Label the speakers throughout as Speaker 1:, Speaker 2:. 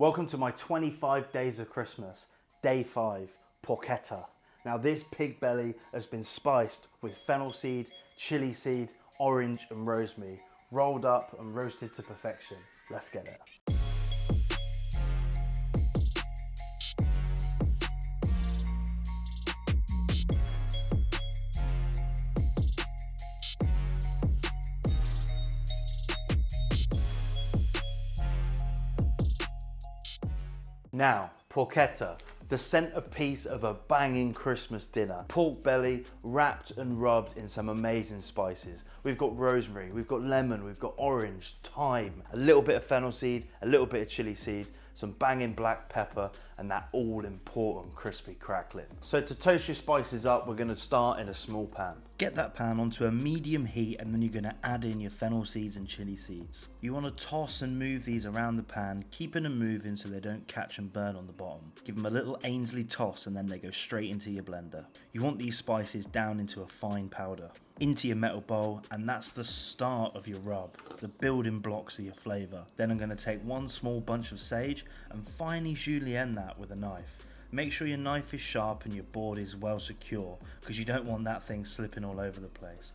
Speaker 1: Welcome to my 25 days of Christmas, day 5, porchetta. Now this pig belly has been spiced with fennel seed, chili seed, orange and rosemary, rolled up and roasted to perfection. Let's get it. Now, porchetta, the centerpiece of a banging Christmas dinner. Pork belly wrapped and rubbed in some amazing spices. We've got rosemary, we've got lemon, we've got orange, thyme, a little bit of fennel seed, a little bit of chili seed, some banging black pepper, and that all important crispy crackling. So to toast your spices up, we're gonna start in a small pan. Get that pan onto a medium heat, and then you're gonna add in your fennel seeds and chili seeds. You wanna toss and move these around the pan, keeping them moving so they don't catch and burn on the bottom. Give them a little Ainsley toss and then they go straight into your blender. You want these spices down into a fine powder. Into your metal bowl, and that's the start of your rub, the building blocks of your flavour. Then I'm going to take one small bunch of sage and finely julienne that with a knife. Make sure your knife is sharp and your board is well secure, because you don't want that thing slipping all over the place.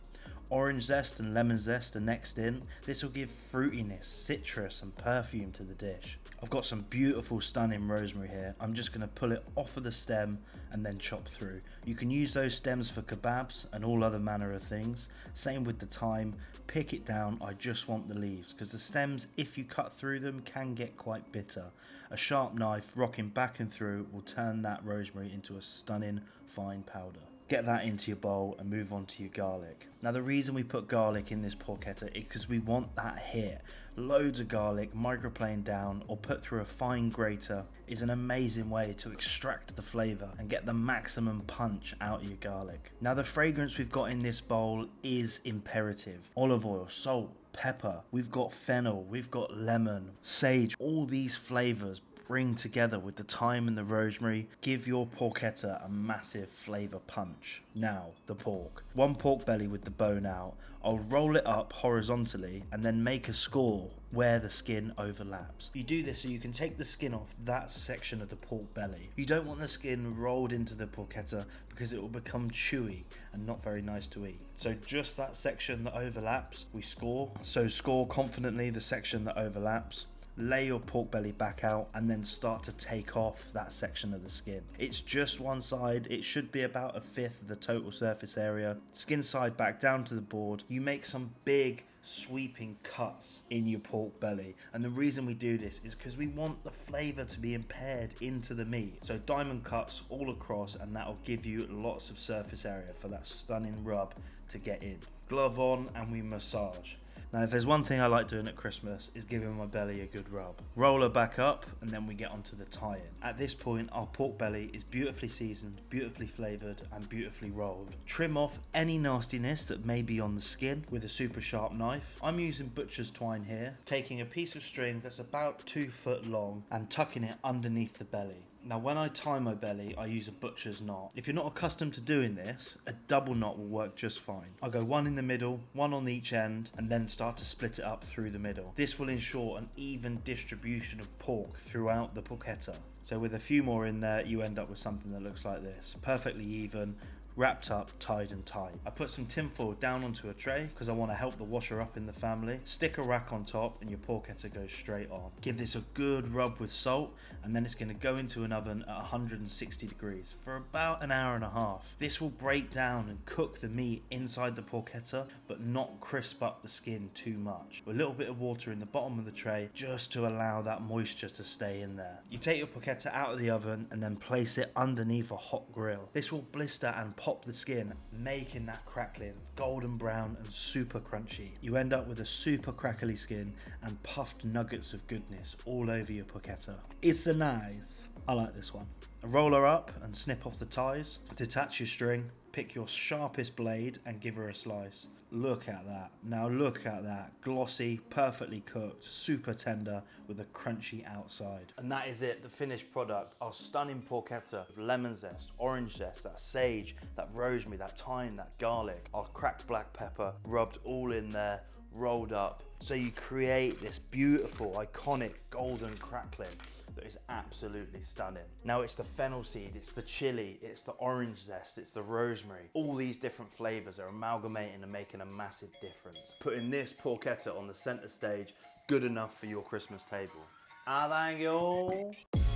Speaker 1: Orange zest and lemon zest are next in. This will give fruitiness, citrus and perfume to the dish. I've got some beautiful stunning rosemary here. I'm just going to pull it off of the stem and then chop through. You can use those stems for kebabs and all other manner of things. Same with the thyme. Pick it down, I just want the leaves, because the stems, if you cut through them, can get quite bitter. A sharp knife rocking back and through will turn that rosemary into a stunning fine powder. Get that into your bowl and move on to your garlic. Now the reason we put garlic in this porchetta is because we want that hit. Loads of garlic microplaned down or put through a fine grater is an amazing way to extract the flavour and get the maximum punch out of your garlic. Now the fragrance we've got in this bowl is imperative. Olive oil, salt, pepper, we've got fennel, we've got lemon, sage, all these flavours bring together with the thyme and the rosemary, give your porchetta a massive flavour punch. Now, the pork. One pork belly with the bone out. I'll roll it up horizontally and then make a score where the skin overlaps. You do this so you can take the skin off that section of the pork belly. You don't want the skin rolled into the porchetta because it will become chewy and not very nice to eat. So just that section that overlaps, we score. So score confidently the section that overlaps. Lay your pork belly back out and then start to take off that section of the skin. It's just one side, it should be about 1/5 of the total surface area. Skin side back down to the board. You make some big sweeping cuts in your pork belly, and the reason we do this is because we want the flavour to be impaired into the meat. So diamond cuts all across, and that will give you lots of surface area for that stunning rub to get in. Glove on and we massage. Now if there's one thing I like doing at Christmas is giving my belly a good rub. Roll her back up and then we get onto the tie-in. At this point our pork belly is beautifully seasoned, beautifully flavoured and beautifully rolled. Trim off any nastiness that may be on the skin with a super sharp knife. I'm using butcher's twine here, taking a piece of string that's about 2 foot long and tucking it underneath the belly. Now when I tie my belly, I use a butcher's knot. If you're not accustomed to doing this, a double knot will work just fine. I'll go one in the middle, one on each end, and then start to split it up through the middle. This will ensure an even distribution of pork throughout the porchetta. So with a few more in there, you end up with something that looks like this. Perfectly even, wrapped up, tied and tight. I put some tinfoil down onto a tray because I want to help the washer up in the family. Stick a rack on top and your porchetta goes straight on. Give this a good rub with salt, and then it's going to go into an oven at 160 degrees for about an hour and a half. This will break down and cook the meat inside the porchetta, but not crisp up the skin too much. A little bit of water in the bottom of the tray just to allow that moisture to stay in there. You take your porchetta out of the oven and then place it underneath a hot grill. This will blister and pop the skin, making that crackling golden brown and super crunchy. You end up with a super crackly skin and puffed nuggets of goodness all over your porchetta. It's a nice. I like this one. Roll her up and snip off the ties. Detach your string, pick your sharpest blade and give her a slice. Look at that. Now look at that. Glossy, perfectly cooked, super tender with a crunchy outside. And that is it, the finished product. Our stunning porchetta with lemon zest, orange zest, that sage, that rosemary, that thyme, that garlic, our cracked black pepper, rubbed all in there, rolled up. So you create this beautiful, iconic golden crackling that is absolutely stunning. Now it's the fennel seed, it's the chili, it's the orange zest, it's the rosemary. All these different flavors are amalgamating and making a massive difference. Putting this porchetta on the center stage, good enough for your Christmas table. Ah, thank you.